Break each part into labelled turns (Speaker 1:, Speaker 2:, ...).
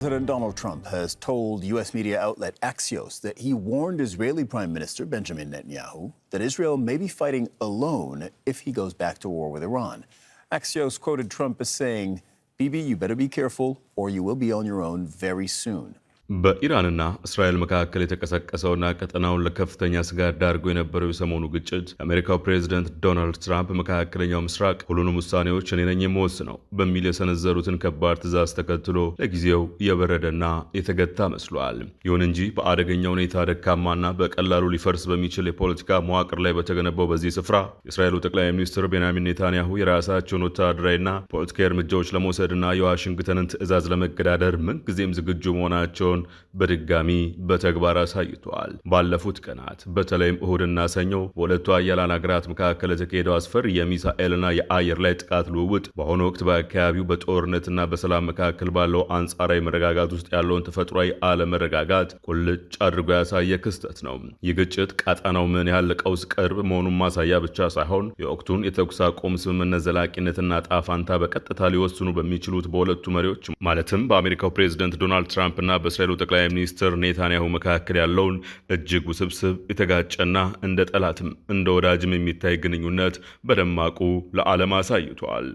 Speaker 1: President Donald Trump has told U.S. media outlet Axios that he warned Israeli Prime Minister Benjamin Netanyahu that Israel may be fighting alone if he goes back to war with Iran. Axios quoted Trump as saying, "Bibi, you better be careful or you will be on your own very soon."
Speaker 2: በኢራንና እስራኤል መካከል የተቀሰቀሰውና ቀጠናውን ለከፍተኛ ስጋት ዳርጎ የነበረው የሰሞኑ ግጭት የአሜሪካው ፕሬዝዳንት ዶናልድ ትራምፕ መካከለኛው ምስራቅ ሁሉንም ውሳኔዎች እኔ ነኝ የምወስነው በሚል የሰነዘሩትን ከባድ ትዕዛዝ ተከትሎ ለጊዜው የበረደና የተገታ መስሏል። ይሁን እንጂ በአደገኛ ሁኔታ ደካማና በቀላሉ ሊፈርስ በሚችል የፖለቲካ መዋቅር ላይ በተገነባው በዚህ ስፍራ የእስራኤሉ ጠቅላይ ሚኒስትር ቤንያሚን ኔታንያሁ የራሳቸውን ወታደራዊና ፖለቲካዊ እርምጃዎች ለመውሰድና የዋሽንግተንን ትዕዛዝ ለመገዳደር ምንጊዜም ዝግጁ መሆናቸውን በድጋሚ በተግባር አሳይተዋል። ባለፉት ቀናት በተለይም እሁድና ሰኞ በሁለቱ ኃያላን ሀገራት መካከል የተካሄደው አስፈሪ የሚሳኤልና የአየር ላይ ጥቃት ልውውጥ በአሁኑ ወቅት በአካባቢው በጦርነትና በሰላም መካከል ባለው አንጻራዊ መረጋጋት ውስጥ ያለውን ተፈጥሯዊ አለመረጋጋት ቁልጭ አድርጎ ያሳየ ክስተት ነው። ይህ ግጭት ቀጠናው ምን ያህል ለቀውስ ቅርብ መሆኑን ማሳያ ብቻ ሳይሆን የወቅቱን የተኩስ አቁም ስምምነት ዘላቂነትና ጣፋንታ በቀጥታ ሊወስኑ በሚችሉት በሁለቱ መሪዎች ማለትም በአሜሪካው ፕሬዝዳንት ዶናልድ ትራምፕና በእስራኤሉ ጠቅላይ ሚኒስትር ኔታንያሁ መካከል ያለውን እጅግ ውስብስብ የተጋጨና እንደ ጠላትም እንደ ወዳጅም የሚታይ ግንኙነት በደማቁ ለዓለም አሳይቷል።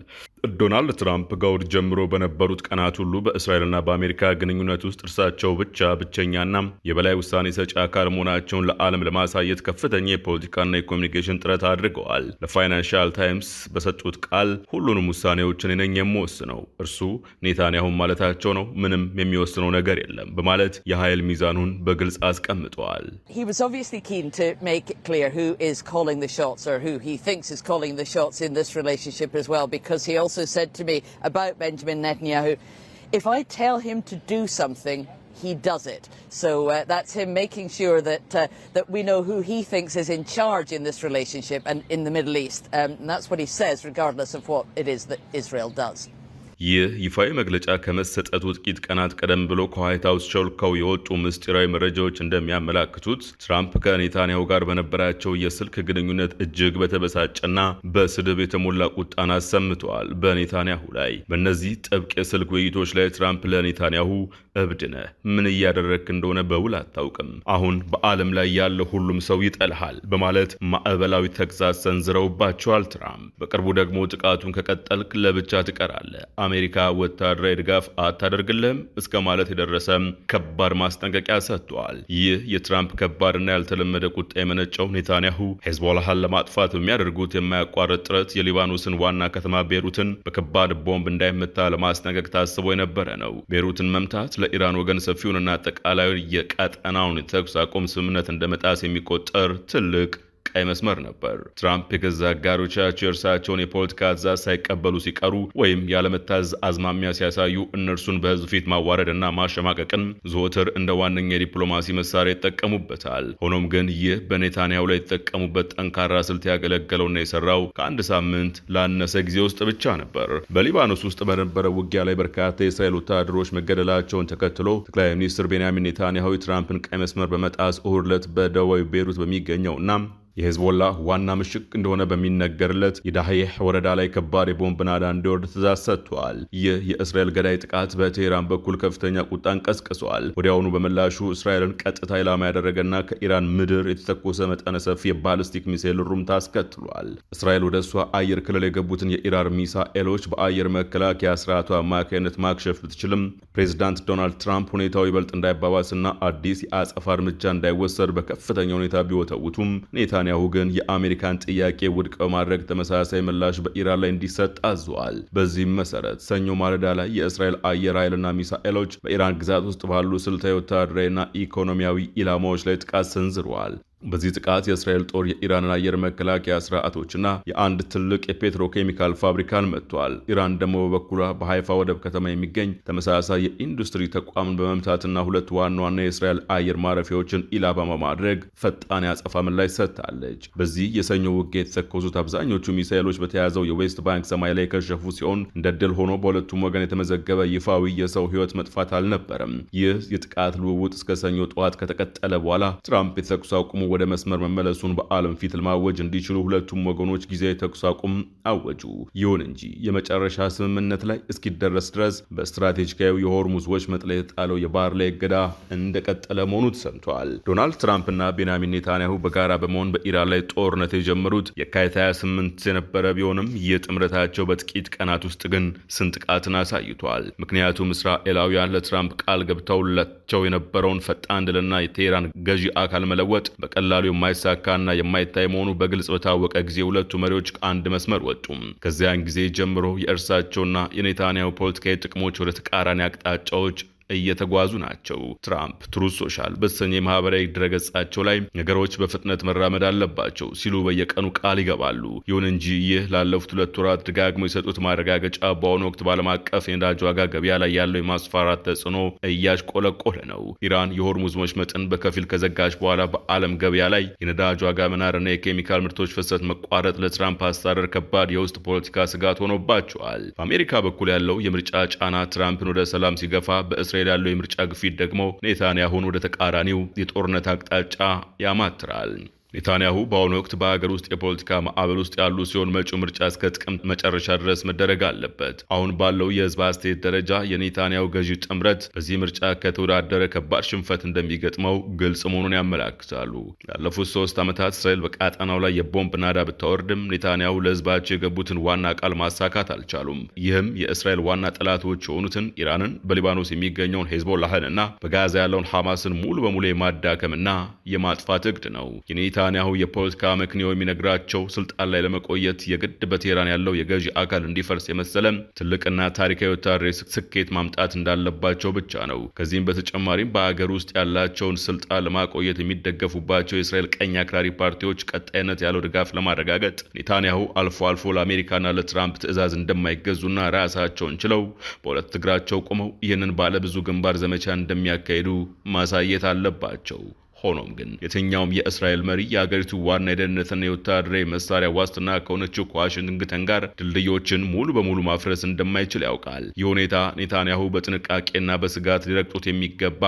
Speaker 2: ዶናልድ ትራምፕ ከእሁድ ጀምሮ በነበሩት ቀናት ሁሉ በእስራኤልና በአሜሪካ ግንኙነት ውስጥ እርሳቸው ብቸኛና የበላይ ውሳኔ ሰጪ አካል መሆናቸውን ለዓለም ለማሳየት ከፍተኛ የፖለቲካና የኮሚኒኬሽን ጥረት አድርገዋል። ለፋይናንሻል ታይምስ በሰጡት ቃል ሁሉንም ውሳኔዎችን እኔ ነኝ የምወስነው፣ እርሱ ኔታንያሁን ማለታቸው ነው፣ ምንም የሚወስነው ነገር የለም በማለት የኃይል ሚዛኑን በግልጽ አስቀምጠዋል።
Speaker 3: He was obviously keen to make it clear who is calling the shots or who he thinks is calling the shots in this relationship as well, because he also said to me about Benjamin Netanyahu, if I tell him to do something, he does it. So that's him making sure that we know who he thinks is in charge in this relationship and in the Middle East. And that's what he says, regardless of what it is that Israel does.
Speaker 2: ይህ ይፋዊ መግለጫ ከመሰጠቱ ጥቂት ቀናት ቀደም ብሎ ከዋይት ሃውስ ሾልከው የወጡ ምስጢራዊ መረጃዎች እንደሚያመላክቱት ትራምፕ ከኔታንያሁ ጋር በነበራቸው የስልክ ግንኙነት እጅግ በተበሳጨና በስድብ የተሞላ ቁጣን አሰምተዋል በኔታንያሁ ላይ። በእነዚህ ጥብቅ የስልክ ውይይቶች ላይ ትራምፕ ለኔታንያሁ እብድነ ምን እያደረግክ እንደሆነ በውል አታውቅም፣ አሁን በዓለም ላይ ያለ ሁሉም ሰው ይጠልሃል በማለት ማዕበላዊ ተግሳጽ ሰንዝረውባቸዋል። ትራምፕ በቅርቡ ደግሞ ጥቃቱን ከቀጠልክ ለብቻ ትቀራለህ፣ አሜሪካ ወታደራዊ ድጋፍ አታደርግልህም እስከ ማለት የደረሰ ከባድ ማስጠንቀቂያ ሰጥቷል። ይህ የትራምፕ ከባድና ያልተለመደ ቁጣ የመነጨው ኔታንያሁ ሄዝቦላህን ለማጥፋት በሚያደርጉት የማያቋርጥ ጥረት የሊባኖስን ዋና ከተማ ቤሩትን በከባድ ቦምብ እንዳይመታ ለማስጠንቀቅ ታስቦ የነበረ ነው። ቤሩትን መምታት ለኢራን ወገን ሰፊውንና አጠቃላይ የቀጠናውን የተኩስ አቁም ስምምነት እንደመጣስ የሚቆጠር ትልቅ ቀይ መስመር ነበር። ትራምፕ የገዛ አጋሮቻቸው የእርሳቸውን የፖለቲካ ትዕዛዝ ሳይቀበሉ ሲቀሩ ወይም ያለመታዘዝ አዝማሚያ ሲያሳዩ እነርሱን በሕዝብ ፊት ማዋረድና ማሸማቀቅን ዘወትር እንደ ዋነኛ የዲፕሎማሲ መሳሪያ ይጠቀሙበታል። ሆኖም ግን ይህ በኔታንያሁ ላይ የተጠቀሙበት ጠንካራ ስልት ያገለገለውና የሰራው ከአንድ ሳምንት ላነሰ ጊዜ ውስጥ ብቻ ነበር። በሊባኖስ ውስጥ በነበረው ውጊያ ላይ በርካታ የእስራኤል ወታደሮች መገደላቸውን ተከትሎ ጠቅላይ ሚኒስትር ቤንያሚን ኔታንያሁ የትራምፕን ቀይ መስመር በመጣስ እሁድ ዕለት በደቡባዊ ቤይሩት በሚገኘውና የሄዝቦላ ዋና ምሽግ እንደሆነ በሚነገርለት የዳህየህ ወረዳ ላይ ከባድ የቦምብ ናዳ እንዲወርድ ትዕዛዝ ሰጥቷል። ይህ የእስራኤል ገዳይ ጥቃት በቴህራን በኩል ከፍተኛ ቁጣን ቀስቅሷል። ወዲያውኑ በምላሹ እስራኤልን ቀጥታ ኢላማ ያደረገና ከኢራን ምድር የተተኮሰ መጠነ ሰፊ የባሊስቲክ ሚሳኤል ሩምታ አስከትሏል። እስራኤል ወደ እሷ አየር ክልል የገቡትን የኢራን ሚሳኤሎች በአየር መከላከያ ስርዓቱ አማካይነት ማክሸፍ ብትችልም ፕሬዚዳንት ዶናልድ ትራምፕ ሁኔታው ይበልጥ እንዳይባባስና አዲስ የአጸፋ እርምጃ እንዳይወሰድ በከፍተኛ ሁኔታ ቢወተውቱም ኔታንያሁ ግን የአሜሪካን ጥያቄ ውድቅ በማድረግ ተመሳሳይ ምላሽ በኢራን ላይ እንዲሰጥ አዟል። በዚህም መሰረት ሰኞ ማለዳ ላይ የእስራኤል አየር ኃይልና ሚሳኤሎች በኢራን ግዛት ውስጥ ባሉ ስልታዊ ወታደራዊና ኢኮኖሚያዊ ኢላማዎች ላይ ጥቃት ሰንዝረዋል። በዚህ ጥቃት የእስራኤል ጦር የኢራንን አየር መከላከያ ስርዓቶችና የአንድ ትልቅ የፔትሮኬሚካል ፋብሪካን መጥቷል። ኢራን ደግሞ በበኩሏ በሃይፋ ወደብ ከተማ የሚገኝ ተመሳሳይ የኢንዱስትሪ ተቋምን በመምታትና ሁለት ዋና ዋና የእስራኤል አየር ማረፊያዎችን ኢላማ በማድረግ ፈጣን ያጸፋ ምላሽ ሰጥታለች። በዚህ የሰኞ ውጊያ የተተኮሱት አብዛኞቹ ሚሳኤሎች በተያዘው የዌስት ባንክ ሰማይ ላይ የከሸፉ ሲሆን እንደ ድል ሆኖ በሁለቱም ወገን የተመዘገበ ይፋዊ የሰው ሕይወት መጥፋት አልነበረም። ይህ የጥቃት ልውውጥ እስከ ሰኞ ጠዋት ከተቀጠለ በኋላ ትራምፕ የተኩስ አቁሙ ወደ መስመር መመለሱን በዓለም ፊት ለማወጅ እንዲችሉ ሁለቱም ወገኖች ጊዜያዊ ተኩስ አቁም አወጁ። ይሁን እንጂ የመጨረሻ ስምምነት ላይ እስኪደረስ ድረስ በስትራቴጂካዊ የሆርሙዝ ወሽመጥ ላይ የተጣለው የባህር ላይ እገዳ እንደቀጠለ መሆኑ ተሰምቷል። ዶናልድ ትራምፕና ቤንያሚን ኔታንያሁ በጋራ በመሆን በኢራን ላይ ጦርነት የጀመሩት የካቲት 28 የነበረ ቢሆንም ይህ ጥምረታቸው በጥቂት ቀናት ውስጥ ግን ስንጥቃትን አሳይቷል። ምክንያቱም እስራኤላውያን ለትራምፕ ቃል ገብተውላቸው የነበረውን ፈጣን ድልና የቴህራን ገዢ አካል መለወጥ በቀላሉ የማይሳካና የማይታይ መሆኑ በግልጽ በታወቀ ጊዜ ሁለቱ መሪዎች ከአንድ መስመር ወጡ። ከዚያን ጊዜ ጀምሮ የእርሳቸውና የኔታንያሁ ፖለቲካዊ ጥቅሞች ወደ ተቃራኒ አቅጣጫዎች እየተጓዙ ናቸው። ትራምፕ ትሩዝ ሶሻል በተሰኘ ማህበራዊ ድረገጻቸው ላይ ነገሮች በፍጥነት መራመድ አለባቸው ሲሉ በየቀኑ ቃል ይገባሉ። ይሁን እንጂ ይህ ላለፉት 2 ወራት ደጋግመው የሰጡት ማረጋገጫ በአሁኑ ወቅት በዓለም አቀፍ የነዳጅ ዋጋ ገበያ ላይ ያለው የማስፈራራት ተጽዕኖ እያሽቆለቆለ ነው። ኢራን የሆርሙዝ ወሽመጥን በከፊል ከዘጋች በኋላ በዓለም ገበያ ላይ የነዳጅ ዋጋ መናርና የኬሚካል ምርቶች ፍሰት መቋረጥ ለትራምፕ አስተዳደር ከባድ የውስጥ ፖለቲካ ስጋት ሆኖባቸዋል። በአሜሪካ በኩል ያለው የምርጫ ጫና ትራምፕን ወደ ሰላም ሲገፋ እስራኤል ያለው የምርጫ ግፊት ደግሞ ኔታንያሁን ወደ ተቃራኒው የጦርነት አቅጣጫ ያማትራል። ኔታንያሁ በአሁኑ ወቅት በሀገር ውስጥ የፖለቲካ ማዕበል ውስጥ ያሉ ሲሆን መጪው ምርጫ እስከ ጥቅምት መጨረሻ ድረስ መደረግ አለበት። አሁን ባለው የህዝብ አስተያየት ደረጃ የኔታንያሁ ገዢ ጥምረት በዚህ ምርጫ ከተወዳደረ ከባድ ሽንፈት እንደሚገጥመው ግልጽ መሆኑን ያመላክታሉ። ያለፉት 3 ዓመታት እስራኤል በቀጣናው ላይ የቦምብ ናዳ ብታወርድም ኔታንያሁ ለህዝባቸው የገቡትን ዋና ቃል ማሳካት አልቻሉም። ይህም የእስራኤል ዋና ጠላቶች የሆኑትን ኢራንን፣ በሊባኖስ የሚገኘውን ሄዝቦላህን እና በጋዛ ያለውን ሐማስን ሙሉ በሙሉ የማዳከምና የማጥፋት እቅድ ነው። ኔታንያሁ የፖለቲካ መክንዮ የሚነግራቸው ስልጣን ላይ ለመቆየት የግድ በቴህራን ያለው የገዢ አካል እንዲፈርስ የመሰለ ትልቅና ታሪካዊ ወታደራዊ ስኬት ማምጣት እንዳለባቸው ብቻ ነው። ከዚህም በተጨማሪም በአገር ውስጥ ያላቸውን ስልጣን ለማቆየት የሚደገፉባቸው የእስራኤል ቀኝ አክራሪ ፓርቲዎች ቀጣይነት ያለው ድጋፍ ለማረጋገጥ ኔታንያሁ አልፎ አልፎ ለአሜሪካና ለትራምፕ ትዕዛዝ እንደማይገዙና ራሳቸውን ችለው በሁለት እግራቸው ቆመው ይህንን ባለብዙ ግንባር ዘመቻ እንደሚያካሂዱ ማሳየት አለባቸው። ሆኖም ግን የትኛውም የእስራኤል መሪ የአገሪቱ ዋና የደህንነትና የወታደራዊ መሳሪያ ዋስትና ከሆነችው ከዋሽንግተን ጋር ድልድዮችን ሙሉ በሙሉ ማፍረስ እንደማይችል ያውቃል። ይህ ሁኔታ ኔታንያሁ በጥንቃቄና በስጋት ሊረግጡት የሚገባ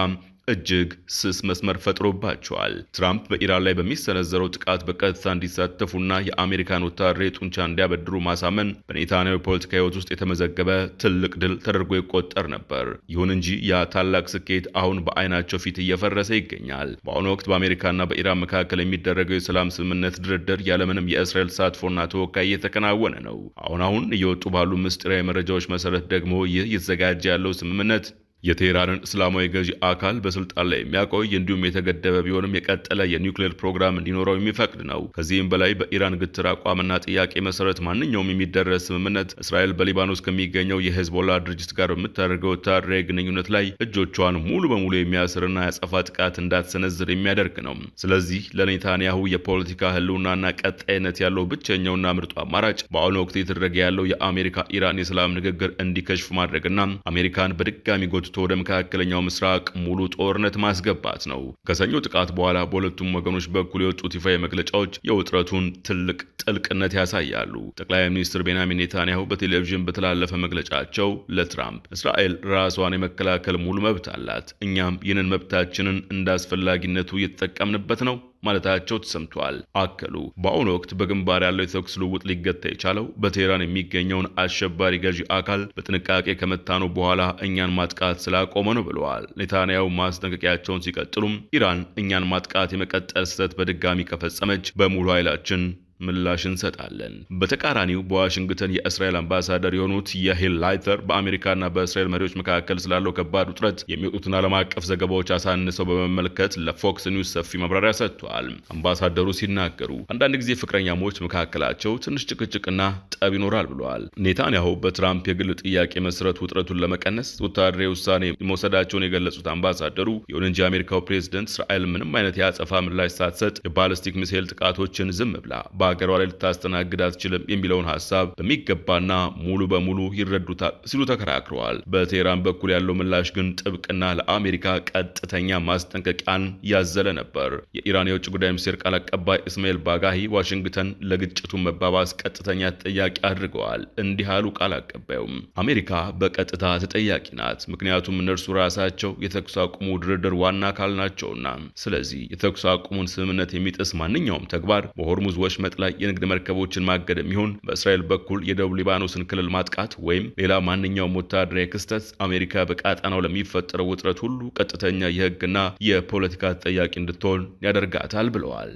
Speaker 2: እጅግ ስስ መስመር ፈጥሮባቸዋል። ትራምፕ በኢራን ላይ በሚሰነዘረው ጥቃት በቀጥታ እንዲሳተፉና የአሜሪካን ወታደራዊ ጡንቻ እንዲያበድሩ ማሳመን በኔታንያሁ ፖለቲካ ሕይወት ውስጥ የተመዘገበ ትልቅ ድል ተደርጎ ይቆጠር ነበር። ይሁን እንጂ ያ ታላቅ ስኬት አሁን በዓይናቸው ፊት እየፈረሰ ይገኛል። በአሁኑ ወቅት በአሜሪካና በኢራን መካከል የሚደረገው የሰላም ስምምነት ድርድር ያለምንም የእስራኤል ተሳትፎና ተወካይ እየተከናወነ ነው። አሁን እየወጡ ባሉ ምስጢራዊ መረጃዎች መሰረት ደግሞ ይህ እየተዘጋጀ ያለው ስምምነት የቴህራንን እስላማዊ ገዢ አካል በስልጣን ላይ የሚያቆይ እንዲሁም የተገደበ ቢሆንም የቀጠለ የኒውክሌር ፕሮግራም እንዲኖረው የሚፈቅድ ነው። ከዚህም በላይ በኢራን ግትር አቋምና ጥያቄ መሰረት ማንኛውም የሚደረስ ስምምነት እስራኤል በሊባኖስ ከሚገኘው የሄዝቦላ ድርጅት ጋር በምታደርገው ወታደራዊ ግንኙነት ላይ እጆቿን ሙሉ በሙሉ የሚያስርና ያጸፋ ጥቃት እንዳትሰነዝር የሚያደርግ ነው። ስለዚህ ለኔታንያሁ የፖለቲካ ህልውናና ቀጣይነት ያለው ብቸኛውና ምርጡ አማራጭ በአሁኑ ወቅት የተደረገ ያለው የአሜሪካ ኢራን የሰላም ንግግር እንዲከሽፍ ማድረግና አሜሪካን በድጋሚ ወደ መካከለኛው ምስራቅ ሙሉ ጦርነት ማስገባት ነው። ከሰኞ ጥቃት በኋላ በሁለቱም ወገኖች በኩል የወጡት ይፋ መግለጫዎች የውጥረቱን ትልቅ ጥልቅነት ያሳያሉ። ጠቅላይ ሚኒስትር ቤንያሚን ኔታንያሁ በቴሌቪዥን በተላለፈ መግለጫቸው ለትራምፕ እስራኤል ራሷን የመከላከል ሙሉ መብት አላት፣ እኛም ይህንን መብታችንን እንዳስፈላጊነቱ እየተጠቀምንበት ነው ማለታቸው ተሰምቷል። አከሉ በአሁኑ ወቅት በግንባር ያለው የተኩስ ልውውጥ ሊገታ የቻለው በቴህራን የሚገኘውን አሸባሪ ገዢ አካል በጥንቃቄ ከመታነው በኋላ እኛን ማጥቃት ስላቆመ ነው ብለዋል። ኔታንያሁ ማስጠንቀቂያቸውን ሲቀጥሉም ኢራን እኛን ማጥቃት የመቀጠል ስህተት በድጋሚ ከፈጸመች በሙሉ ኃይላችን ምላሽ እንሰጣለን። በተቃራኒው በዋሽንግተን የእስራኤል አምባሳደር የሆኑት የሂል ላይተር በአሜሪካና በእስራኤል መሪዎች መካከል ስላለው ከባድ ውጥረት የሚወጡትን ዓለም አቀፍ ዘገባዎች አሳንሰው በመመልከት ለፎክስ ኒውስ ሰፊ ማብራሪያ ሰጥተዋል። አምባሳደሩ ሲናገሩ አንዳንድ ጊዜ ፍቅረኛሞች መካከላቸው ትንሽ ጭቅጭቅና ጠብ ይኖራል ብለዋል። ኔታንያሁ በትራምፕ የግል ጥያቄ መሰረት ውጥረቱን ለመቀነስ ወታደራዊ ውሳኔ መውሰዳቸውን የገለጹት አምባሳደሩ ይሁን እንጂ የአሜሪካው ፕሬዝደንት እስራኤል ምንም አይነት የአጸፋ ምላሽ ሳትሰጥ የባሊስቲክ ሚሳኤል ጥቃቶችን ዝም ብላ በሀገሯ ላይ ልታስተናግድ አትችልም የሚለውን ሐሳብ በሚገባና ሙሉ በሙሉ ይረዱታል ሲሉ ተከራክረዋል። በቴህራን በኩል ያለው ምላሽ ግን ጥብቅና ለአሜሪካ ቀጥተኛ ማስጠንቀቂያን ያዘለ ነበር። የኢራን የውጭ ጉዳይ ሚኒስቴር ቃል አቀባይ እስማኤል ባጋሂ ዋሽንግተን ለግጭቱ መባባስ ቀጥተኛ ተጠያቂ አድርገዋል። እንዲህ አሉ ቃል አቀባዩም አሜሪካ በቀጥታ ተጠያቂ ናት፣ ምክንያቱም እነርሱ ራሳቸው የተኩስ አቁሙ ድርድር ዋና አካል ናቸውና። ስለዚህ የተኩስ አቁሙን ስምምነት የሚጥስ ማንኛውም ተግባር በሆርሙዝ ወሽመጥ ላይ የንግድ መርከቦችን ማገድ የሚሆን በእስራኤል በኩል የደቡብ ሊባኖስን ክልል ማጥቃት ወይም ሌላ ማንኛውም ወታደራዊ ክስተት አሜሪካ በቀጣናው ለሚፈጠረው ውጥረት ሁሉ ቀጥተኛ የሕግና የፖለቲካ ተጠያቂ እንድትሆን ያደርጋታል ብለዋል።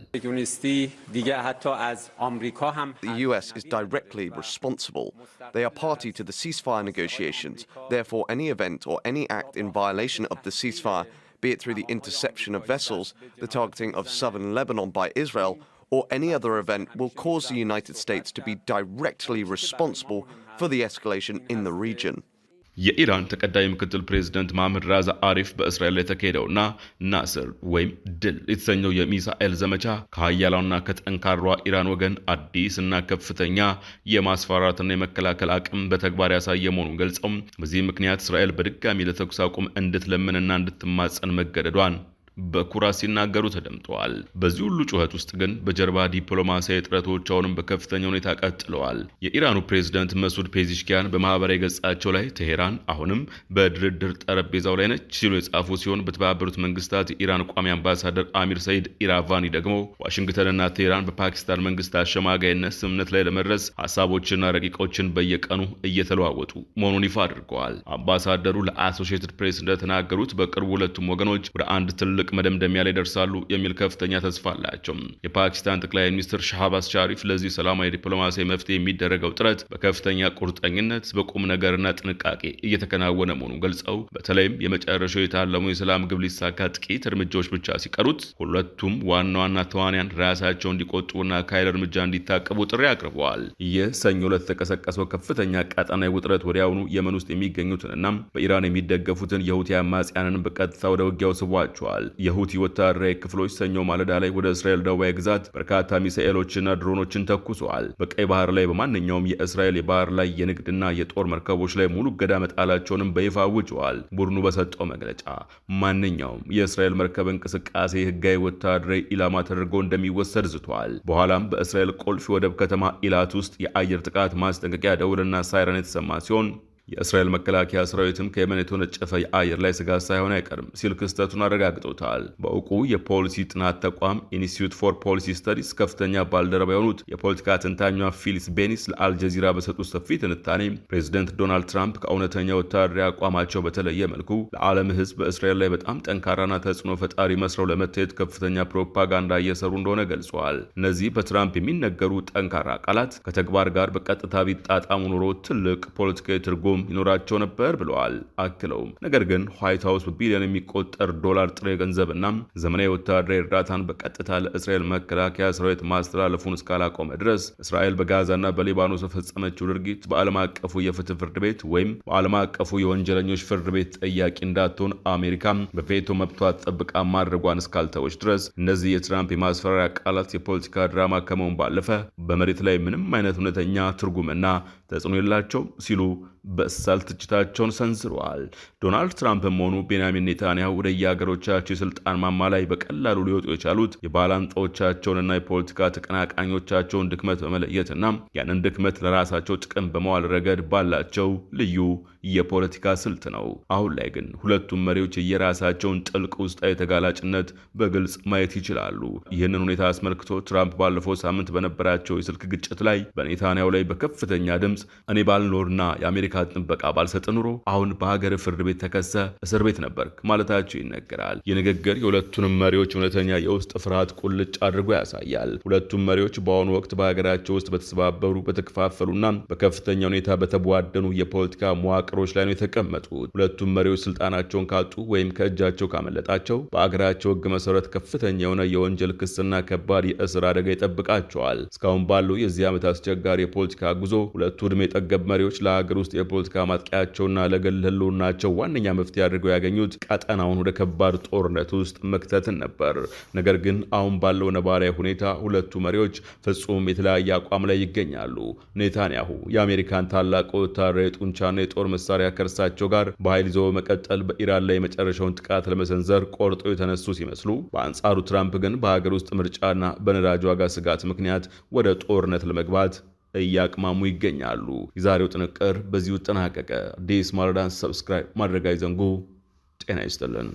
Speaker 4: The US is directly responsible. They are party to the ceasefire negotiations. Therefore, any event or any act in violation of the ceasefire, be it through the interception of vessels, the targeting of southern Lebanon by Israel, or any other event, will cause the United States to be directly responsible for the escalation in the region.
Speaker 2: የኢራን ተቀዳሚ ምክትል ፕሬዝዳንት መሐመድ ራዛ አሪፍ በእስራኤል ላይ ተካሄደውና ናስር ወይም ድል የተሰኘው የሚሳኤል ዘመቻ ከሀያላውና ከጠንካሯ ኢራን ወገን አዲስ እና ከፍተኛ የማስፈራራትና የመከላከል አቅም በተግባር ያሳየ መሆኑን ገልጸው በዚህ ምክንያት እስራኤል በድጋሚ ለተኩስ አቁም እንድትለምንና እንድትማጸን መገደዷን በኩራት ሲናገሩ ተደምጠዋል። በዚህ ሁሉ ጩኸት ውስጥ ግን በጀርባ ዲፕሎማሲያዊ ጥረቶች አሁንም በከፍተኛ ሁኔታ ቀጥለዋል። የኢራኑ ፕሬዝዳንት መሱድ ፔዚሽኪያን በማህበራዊ ገጻቸው ላይ ቴሄራን አሁንም በድርድር ጠረጴዛው ላይ ነች ሲሉ የጻፉ ሲሆን በተባበሩት መንግስታት የኢራን ቋሚ አምባሳደር አሚር ሰይድ ኢራቫኒ ደግሞ ዋሽንግተንና ቴሄራን በፓኪስታን መንግስት አሸማጋይነት ስምምነት ላይ ለመድረስ ሀሳቦችና ረቂቆችን በየቀኑ እየተለዋወጡ መሆኑን ይፋ አድርገዋል። አምባሳደሩ ለአሶሺየትድ ፕሬስ እንደተናገሩት በቅርቡ ሁለቱም ወገኖች ወደ አንድ ትልቅ መደምደሚያ ላይ ደርሳሉ የሚል ከፍተኛ ተስፋ አላቸው። የፓኪስታን ጠቅላይ ሚኒስትር ሻህባዝ ሻሪፍ ለዚህ ሰላማዊ ዲፕሎማሲያዊ መፍትሄ የሚደረገው ጥረት በከፍተኛ ቁርጠኝነት በቁም ነገርና ጥንቃቄ እየተከናወነ መሆኑን ገልጸው በተለይም የመጨረሻው የታለሙ የሰላም ግብ ሊሳካ ጥቂት እርምጃዎች ብቻ ሲቀሩት ሁለቱም ዋና ዋና ተዋንያን ራሳቸውን እንዲቆጥቡና ከኃይል እርምጃ እንዲታቀቡ ጥሪ አቅርበዋል። ይህ ሰኞ ዕለት የተቀሰቀሰው ከፍተኛ ቀጠናዊ ውጥረት ወዲያውኑ የመን ውስጥ የሚገኙትንና በኢራን የሚደገፉትን የሁቲ አማጽያንን በቀጥታ ወደ ውጊያው ስቧቸዋል። የሁቲ ወታደራዊ ክፍሎች ሰኞ ማለዳ ላይ ወደ እስራኤል ደቡባዊ ግዛት በርካታ ሚሳኤሎችና ድሮኖችን ተኩሰዋል። በቀይ ባህር ላይ በማንኛውም የእስራኤል የባህር ላይ የንግድና የጦር መርከቦች ላይ ሙሉ እገዳ መጣላቸውንም በይፋ አውጀዋል። ቡድኑ በሰጠው መግለጫ ማንኛውም የእስራኤል መርከብ እንቅስቃሴ ህጋዊ ወታደራዊ ኢላማ ተደርጎ እንደሚወሰድ ዝቷል። በኋላም በእስራኤል ቁልፍ ወደብ ከተማ ኢላት ውስጥ የአየር ጥቃት ማስጠንቀቂያ ደውልና ሳይረን የተሰማ ሲሆን የእስራኤል መከላከያ ሰራዊትም ከየመን የተወነጨፈ የአየር ላይ ስጋት ሳይሆን አይቀርም ሲል ክስተቱን አረጋግጦታል። በእውቁ የፖሊሲ ጥናት ተቋም ኢንስቲትዩት ፎር ፖሊሲ ስተዲስ ከፍተኛ ባልደረባ የሆኑት የፖለቲካ ተንታኟ ፊሊስ ቤኒስ ለአልጀዚራ በሰጡት ሰፊ ትንታኔ ፕሬዚደንት ዶናልድ ትራምፕ ከእውነተኛ ወታደራዊ አቋማቸው በተለየ መልኩ ለዓለም ህዝብ በእስራኤል ላይ በጣም ጠንካራና ተጽዕኖ ፈጣሪ መስለው ለመታየት ከፍተኛ ፕሮፓጋንዳ እየሰሩ እንደሆነ ገልጸዋል። እነዚህ በትራምፕ የሚነገሩ ጠንካራ ቃላት ከተግባር ጋር በቀጥታ ቢጣጣሙ ኖሮ ትልቅ ፖለቲካዊ ትርጉም ይኖራቸው ነበር ብለዋል። አክለውም ነገር ግን ዋይት ሀውስ በቢሊዮን የሚቆጠር ዶላር ጥሬ ገንዘብና ዘመናዊ ወታደራዊ እርዳታን በቀጥታ ለእስራኤል መከላከያ ሰራዊት ማስተላለፉን እስካላቆመ ድረስ እስራኤል በጋዛና በሊባኖስ የፈጸመችው ድርጊት በዓለም አቀፉ የፍትህ ፍርድ ቤት ወይም በዓለም አቀፉ የወንጀለኞች ፍርድ ቤት ጠያቂ እንዳትሆን አሜሪካ በቬቶ መብቷ ጠብቃ ማድረጓን እስካልተወች ድረስ እነዚህ የትራምፕ የማስፈራሪያ ቃላት የፖለቲካ ድራማ ከመሆን ባለፈ በመሬት ላይ ምንም አይነት እውነተኛ ትርጉምና ተጽዕኖ የላቸው ሲሉ በሳል ትችታቸውን ሰንዝረዋል። ዶናልድ ትራምፕም ሆኑ ቤንያሚን ኔታንያሁ ወደ የሀገሮቻቸው የስልጣን ማማ ላይ በቀላሉ ሊወጡ የቻሉት የባላንጣዎቻቸውንና የፖለቲካ ተቀናቃኞቻቸውን ድክመት በመለየትና ያንን ድክመት ለራሳቸው ጥቅም በመዋል ረገድ ባላቸው ልዩ የፖለቲካ ስልት ነው። አሁን ላይ ግን ሁለቱም መሪዎች የራሳቸውን ጥልቅ ውስጣዊ ተጋላጭነት በግልጽ ማየት ይችላሉ። ይህንን ሁኔታ አስመልክቶ ትራምፕ ባለፈው ሳምንት በነበራቸው የስልክ ግጭት ላይ በኔታንያሁ ላይ በከፍተኛ ድምፅ እኔ ባልኖርና የአሜሪካ ጥበቃ ባልሰጥ ኑሮ አሁን በሀገር ፍርድ ቤት ተከሰ እስር ቤት ነበርክ ማለታቸው ይነገራል። ይህ ንግግር የሁለቱንም መሪዎች እውነተኛ የውስጥ ፍርሃት ቁልጭ አድርጎ ያሳያል። ሁለቱም መሪዎች በአሁኑ ወቅት በሀገራቸው ውስጥ በተሰባበሩ በተከፋፈሉና በከፍተኛ ሁኔታ በተቧደኑ የፖለቲካ መዋቅሮች ላይ ነው የተቀመጡት። ሁለቱም መሪዎች ስልጣናቸውን ካጡ ወይም ከእጃቸው ካመለጣቸው በአገራቸው ሕግ መሰረት ከፍተኛ የሆነ የወንጀል ክስና ከባድ የእስር አደጋ ይጠብቃቸዋል። እስካሁን ባለው የዚህ ዓመት አስቸጋሪ የፖለቲካ ጉዞ ሁለቱ ዕድሜ ጠገብ መሪዎች ለሀገር ውስጥ የፖለቲካ ማጥቂያቸውና ለግል ህልውናቸው ዋነኛ መፍትሄ አድርገው ያገኙት ቀጠናውን ወደ ከባድ ጦርነት ውስጥ መክተትን ነበር። ነገር ግን አሁን ባለው ነባራዊ ሁኔታ ሁለቱ መሪዎች ፍጹም የተለያየ አቋም ላይ ይገኛሉ። ኔታንያሁ የአሜሪካን ታላቅ ወታደራዊ ጡንቻና የጦር መሳሪያ ከእርሳቸው ጋር በኃይል ይዘው በመቀጠል በኢራን ላይ የመጨረሻውን ጥቃት ለመሰንዘር ቆርጠው የተነሱ ሲመስሉ፣ በአንጻሩ ትራምፕ ግን በሀገር ውስጥ ምርጫና በነዳጅ ዋጋ ስጋት ምክንያት ወደ ጦርነት ለመግባት እያቅማሙ ይገኛሉ። የዛሬው ጥንቅር በዚሁ ተጠናቀቀ። አዲስ ማለዳን ሰብስክራይብ ማድረግ አይዘንጉ። ጤና ይስጥልን።